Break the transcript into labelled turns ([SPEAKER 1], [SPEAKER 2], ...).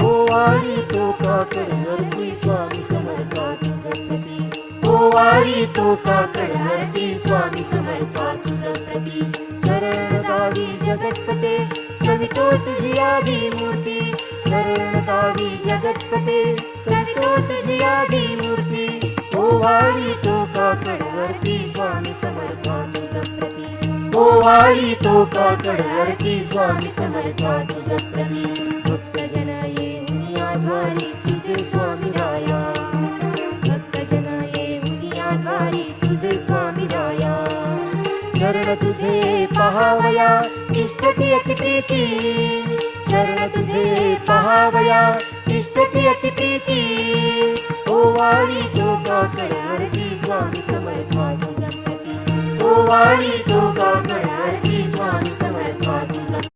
[SPEAKER 1] ओवाळी तो काकडवरती स्वामी समर्था तुझं प्रती, ओवाळी तो काकडवरती स्वामी समर्था तुझं प्रती. चरण दावी जगतपते सवितो तुझी आदी मूर्ती, चरण दावी जगतपते सवितो तुझी आदी मूर्ती. ओवाळी तो काकडवरती स्वामी समर्था तुझं प्रती, ओवाळी तो काकडवरती स्वामी समर्था तुझं प्रती. भक्तजन येऊन याद्वारी तुझे स्वामी राया, भक्तजन येऊन याद्वारी तुझे स्वामी राया. चरण तुझे पहावया इष्टती अति प्रीती, चरण तुझे पहावया इष्टती अति प्रीती. ओवाळी तो काकडवरती स्वामी समर्था तुझं प्रती, ओवाळी तो काकडवरती स्वामी समर्था तुझं